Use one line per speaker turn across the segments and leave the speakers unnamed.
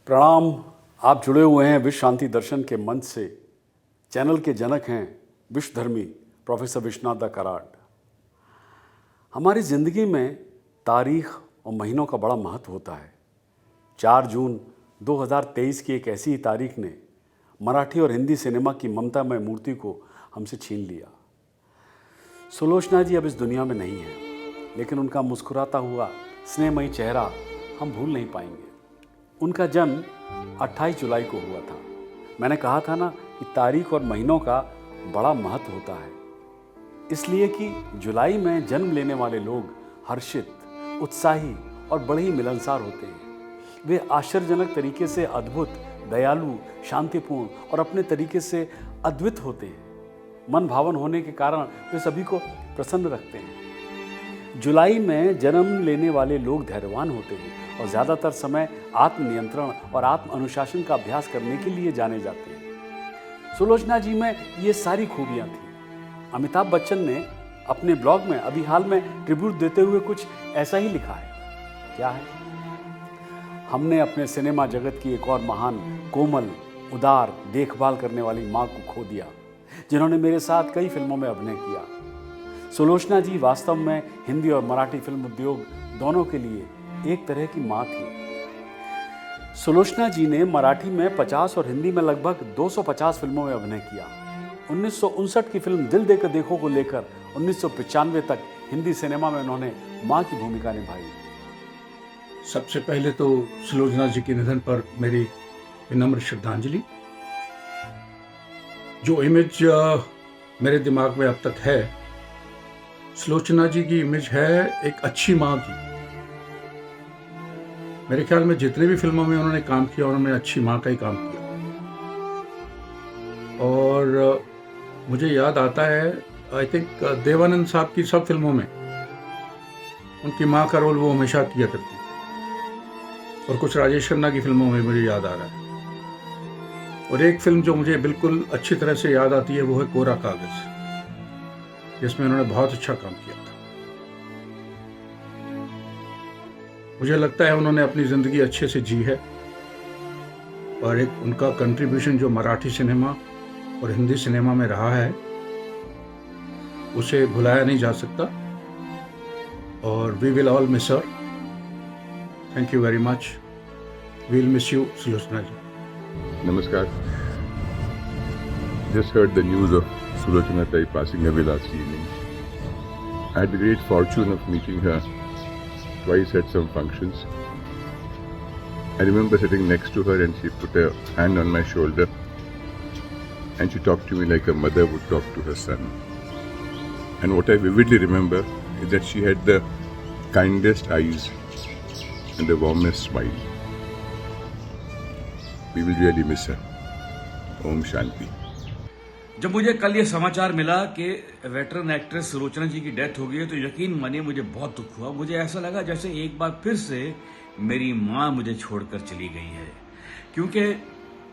प्रणाम। आप जुड़े हुए हैं विश्व शांति दर्शन के मंच से। चैनल के जनक हैं विश्वधर्मी प्रोफेसर विश्वनाथ दा कराड। हमारी ज़िंदगी में तारीख और महीनों का बड़ा महत्व होता है। 4 जून 2023 की एक ऐसी ही तारीख ने मराठी और हिंदी सिनेमा की ममतामय मूर्ति को हमसे छीन लिया। सुलोचना जी अब इस दुनिया में नहीं हैं, लेकिन उनका मुस्कुराता हुआ स्नेहमयी चेहरा हम भूल नहीं पाएंगे। उनका जन्म 28 जुलाई को हुआ था। मैंने कहा था ना कि तारीख और महीनों का बड़ा महत्व होता है, इसलिए कि जुलाई में जन्म लेने वाले लोग हर्षित, उत्साही और बड़े ही मिलनसार होते हैं। वे आश्चर्यजनक तरीके से अद्भुत, दयालु, शांतिपूर्ण और अपने तरीके से अद्वित होते हैं। मन भावन होने के कारण वे सभी को प्रसन्न रखते हैं। जुलाई में जन्म लेने वाले लोग धैर्यवान होते हैं और ज़्यादातर समय आत्मनियंत्रण और आत्म अनुशासन का अभ्यास करने के लिए जाने जाते हैं। सुलोचना जी में ये सारी खूबियाँ थीं। अमिताभ बच्चन ने अपने ब्लॉग में अभी हाल में ट्रिब्यूट देते हुए कुछ ऐसा ही लिखा है। क्या है? हमने अपने सिनेमा जगत की एक और महान, कोमल, उदार, देखभाल करने वाली माँ को खो दिया, जिन्होंने मेरे साथ कई फिल्मों में अभिनय किया। सुलोचना जी वास्तव में हिंदी और मराठी फिल्म उद्योग दोनों के लिए एक तरह की माँ थी। सुलोचना जी ने मराठी में 50 और हिंदी में लगभग 250 फिल्मों में अभिनय किया। 1959 की फिल्म दिल देकर देखो को लेकर 1995 तक हिंदी सिनेमा में उन्होंने माँ की भूमिका निभाई।
सबसे पहले तो सुलोचना जी के निधन पर मेरी विनम्र श्रद्धांजलि। जो इमेज मेरे दिमाग में अब तक है, सुलोचना जी की इमेज है एक अच्छी माँ की। मेरे ख्याल में जितने भी फिल्मों में उन्होंने काम किया, उन्होंने अच्छी माँ का ही काम किया। और मुझे याद आता है, आई थिंक देवानंद साहब की सब फिल्मों में उनकी माँ का रोल वो हमेशा किया करती, और कुछ राजेश खन्ना की फिल्मों में मुझे याद आ रहा है। और एक फिल्म जो मुझे बिल्कुल अच्छी तरह से याद आती है वो है कोरा कागज, जिसमें उन्होंने बहुत अच्छा काम किया था। मुझे लगता है उन्होंने अपनी ज़िंदगी अच्छे से जी है, और एक उनका कंट्रीब्यूशन जो मराठी सिनेमा और हिंदी सिनेमा में रहा है, उसे भुलाया नहीं जा सकता। और we will all miss her. Thank you very much. We will miss you, Sulochana ji.
Namaskar. Just heard the news of Sulochana Tai passing away last evening. I had the great fortune of meeting her twice at some functions. I remember sitting next to her and she put a hand on my shoulder and she talked to me like a mother would talk to her son. And what I vividly remember is that she had the kindest eyes and the warmest smile. We will really miss her. Om Shanti.
जब मुझे कल ये समाचार मिला कि veteran actress Sulochana जी की death हो गई है, तो यकीन मानिए मुझे बहुत दुख हुआ। मुझे ऐसा लगा जैसे एक बार फिर से मेरी माँ मुझे छोड़कर चली गई है। क्योंकि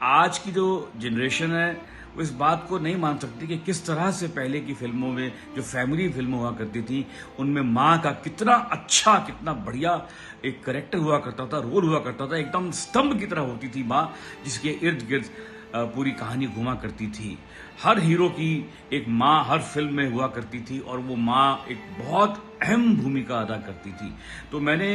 आज की जो जनरेशन है वो इस बात को नहीं मान सकती कि किस तरह से पहले की फिल्मों में जो फैमिली फिल्म हुआ करती थी, उनमें माँ का कितना अच्छा, कितना बढ़िया एक कैरेक्टर हुआ करता था, रोल हुआ करता था। एकदम स्तंभ की तरह होती थी माँ, जिसके इर्द गिर्द पूरी कहानी घुमा करती थी। हर हीरो की एक माँ हर फिल्म में हुआ करती थी, और वो माँ एक बहुत अहम भूमिका अदा करती थी। तो मैंने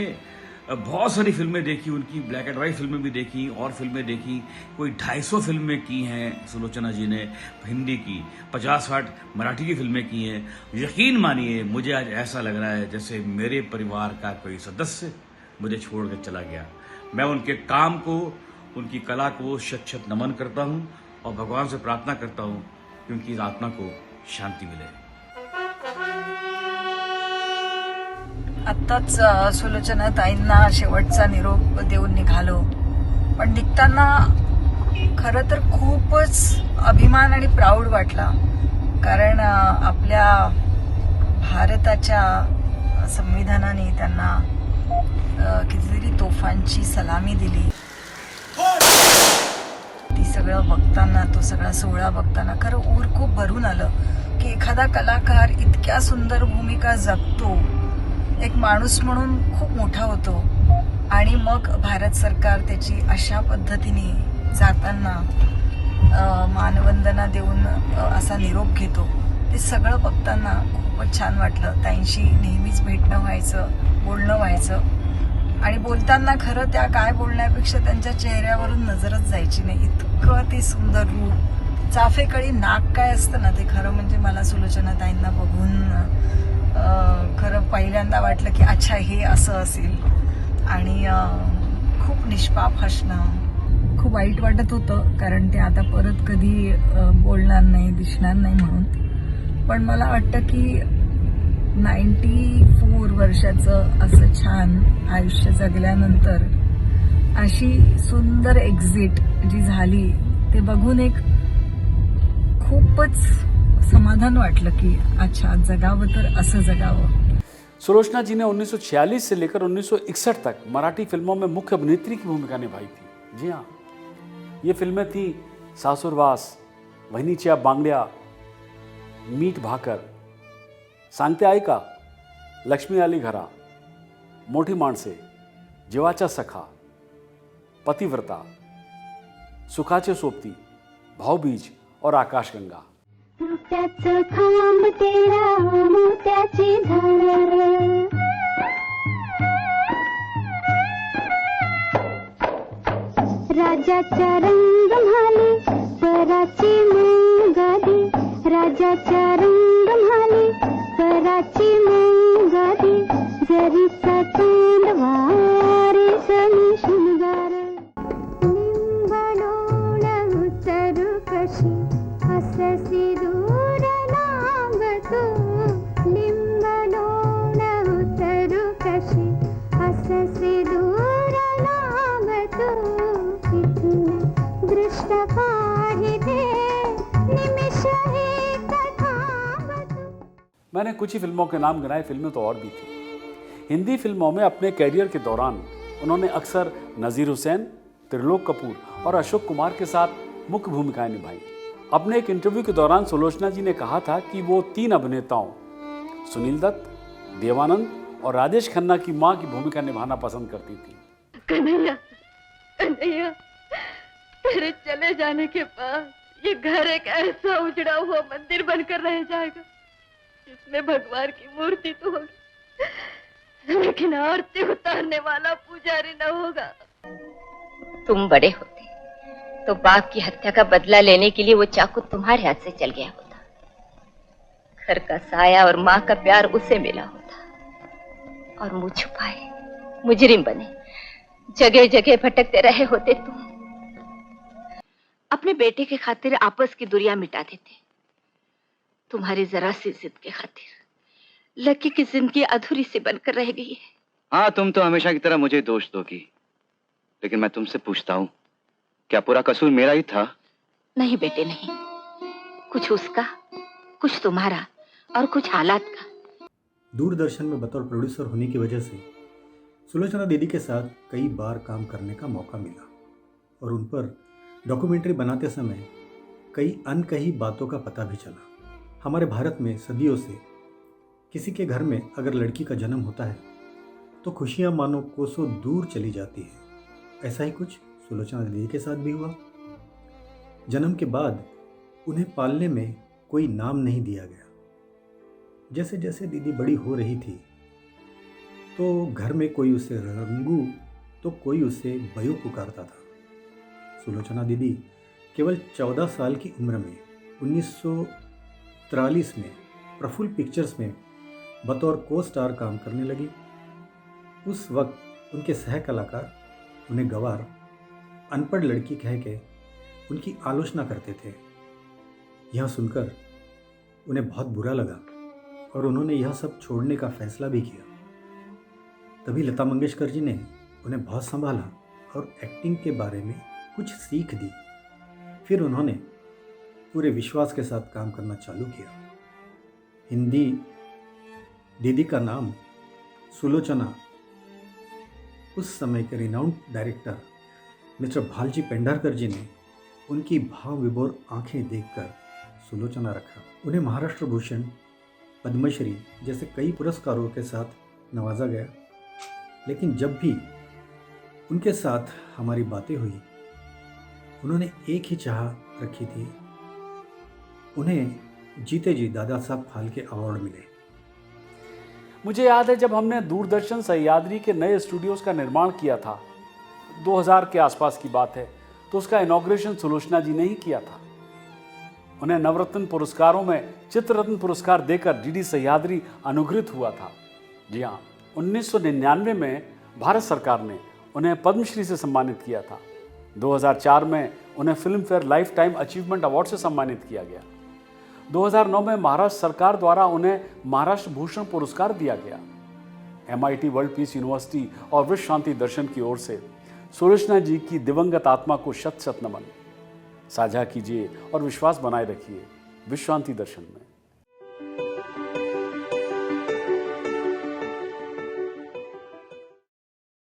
बहुत सारी फिल्में देखी उनकी, ब्लैक एंड वाइट फिल्में भी देखी और फिल्में देखी। कोई 250 फिल्में की हैं सुलोचना जी ने हिंदी की, 50-60 मराठी की फिल्में की हैं। यकीन मानिए मुझे आज ऐसा लग रहा है जैसे मेरे परिवार का कोई सदस्य मुझे छोड़ कर चला गया। मैं उनके काम को, उनकी कला को शत-शत नमन करता हूँ और भगवान से प्रार्थना करता हूँ कि उनकी आत्मा को शांति मिले।
आत्ताच सुलोचना ताईंना शेवटचा निरोप देऊन निघालो, पण निघताना खरं तर खूपच अभिमान आणि प्राऊड वाटला. कारण आपल्या भारताच्या संविधानाने त्यांना कितीतरी तोफांची सलामी दिली. ती सगळं बघताना, तो सगळा सोहळा बघताना खरं ऊर खूप भरून आलं की एखादा कलाकार इतक्या सुंदर भूमिका जगतो, एक माणूस म्हणून खूप मोठा होतो, आणि मग भारत सरकार त्याची अशा पद्धतीने जाताना मानवंदना देऊन असा निरोप घेतो, ते सगळं बघताना खूपच छान वाटलं. ताईंशी नेहमीच भेटणं व्हायचं, बोलणं व्हायचं आणि बोलताना खरं त्या काय बोलण्यापेक्षा त्यांच्या चेहऱ्यावरून नजरच जायची नाही. इतकं ते सुंदर रूप, चाफेकळी नाक काय असतं ना, ते खरं म्हणजे मला सुलोचना ताईंना बघून खरं पहिल्यांदा वाटलं की अच्छा हे असं असेल. आणि खूप निष्पाप हसणं, खूप वाईट वाटत होतं कारण ते आता परत कधी बोलणार नाही, दिसणार नाही म्हणून. पण मला वाटतं की 94 वर्षाचं असं छान आयुष्य जगल्यानंतर अशी सुंदर एक्झिट जी झाली ते बघून एक खूपच समाधान वाटलं की अच्छा जगावं तर असं जगावं.
सुलोचना जी ने 1946 से लेकर 1961 तक मराठी फिल्मों में मुख्य अभिनेत्री की भूमिका निभाई थी. जी हाँ, ये फिल्में थी सासुरवास, वहिनीच्या बांगड्या, मीठ भाकर, सांगते ऐका, लक्ष्मी आली घरा, मोठी माणसे, जीवाचा सखा, पतिव्रता, सुखाचे सोबती, भाऊबीज और आकाशगंगा.
मोत्याचं खांब तेरा मोत्याची झाडं, राजाच्या रंग म्हाली पराची मंगादी, राजाच्या रंग म्हाली पराची मंगादी, जरीचा चांदवा रेशमी शृंगार, लिंबलोण उतरू कशी अससी दूर लांबतो, लिंबलोण उतरू कशी अससी दूर लांबतो, इथून दृष्ट पाहिजे निमिष एक थांबतो.
मैंने कुछ ही फिल्मों के नाम गिनाए, फिल्में तो और भी थी. हिंदी फिल्मों में अपने कैरियर के दौरान उन्होंने अक्सर नज़ीर हुसैन, त्रिलोक कपूर और अशोक कुमार के साथ मुख्य भूमिकाएं निभाई. अपने एक इंटरव्यू के दौरान सुलोचना जी ने कहा था कि वो 3 अभिनेताओं सुनील दत्त, देवानंद और राजेश खन्ना की मां की भूमिका निभाना पसंद करती थी.
कन्हैया, कन्हैया, तेरे चले जाने के बाद ये घर एक ऐसा उजड़ा हुआ मंदिर बनकर रह जाएगा जिसमें भगवान की मूर्ति तो होगी लेकिन आरती उतारने वाला पुजारी न होगा.
तुम बड़े होते तो बाप की हत्या का बदला लेने के लिए वो चाकू तुम्हारे हाथ से चल गया होता. घर का साया और माँ का प्यार उसे मिला होता और मुंह छुपाए मुजरिम बने जगह जगह भटकते रहे होते. तुम अपने बेटे के खातिर आपस की दूरियां मिटा देते. तुम्हारी जरा सी जिद के खातिर लकी की जिंदगी अधूरी सी बनकर रह गई है.
हाँ, तुम तो हमेशा की तरह मुझे दोष दोगी, लेकिन मैं तुमसे पूछता हूँ, क्या पूरा कसूर मेरा ही था?
नहीं बेटे नहीं, कुछ उसका, कुछ तुम्हारा और कुछ हालात का.
दूरदर्शन में बतौर प्रोड्यूसर होने की वजह से सुलोचना दीदी के साथ कई बार काम करने का मौका मिला और उन पर डॉक्यूमेंट्री बनाते समय कई अनकही बातों का पता भी चला. हमारे भारत में सदियों से किसी के घर में अगर लड़की का जन्म होता है तो खुशियां मानो कोसों दूर चली जाती है. ऐसा ही कुछ सुलोचना दीदी के साथ भी हुआ. जन्म के बाद उन्हें पालने में कोई नाम नहीं दिया गया. जैसे जैसे दीदी बड़ी हो रही थी तो घर में कोई उसे रंगू तो कोई उसे बयो पुकारता था. सुलोचना दीदी केवल 14 साल की उम्र में 1943 में प्रफुल्ल पिक्चर्स में बतौर को स्टार काम करने लगी. उस वक्त उनके सह कलाकार उन्हें गंवार, अनपढ़ लड़की कह के उनकी आलोचना करते थे. यह सुनकर उन्हें बहुत बुरा लगा और उन्होंने यह सब छोड़ने का फैसला भी किया. तभी लता मंगेशकर जी ने उन्हें बहुत संभाला और एक्टिंग के बारे में कुछ सीख दी. फिर उन्होंने पूरे विश्वास के साथ काम करना चालू किया. हिंदी दीदी का नाम सुलोचना उस समय के renowned director mister Bhalji Pendharkar ji ने उनकी भाव विभोर आंखें देखकर सुलोचना रखा. उन्हें महाराष्ट्र भूषण, पद्मश्री जैसे कई पुरस्कारों के साथ नवाजा गया. लेकिन जब भी उनके साथ हमारी बातें हुई। उन्होंने एक ही चाह रखी थी, उन्हें जीते जी दादा साहब फाल्के अवार्ड मिले।
मुझे याद है जब हमने दूरदर्शन सह्याद्री के नए स्टूडियोज़ का निर्माण किया था, 2000 के आसपास की बात है, तो उसका इनॉग्रेशन सुलोचना जी ने ही किया था। उन्हें नवरत्न पुरस्कारों में चित्ररत्न पुरस्कार देकर डीडी सह्याद्री अनुग्रहित हुआ था। जी हाँ, 1999 में भारत सरकार ने उन्हें पद्मश्री से सम्मानित किया था। 2004 में उन्हें film fair life time achievement award से सम्मानित किया गया। 2009 में महाराष्ट्र सरकार द्वारा उन्हें महाराष्ट्र भूषण पुरस्कार दिया गया। MIT वर्ल्ड पीस यूनिवर्सिटी और विश्व शांति दर्शन की ओर से सुलोचना जी की दिवंगत आत्मा को शत शत नमन। साझा कीजिए और विश्वास बनाए रखिए विश्व शांति दर्शन में।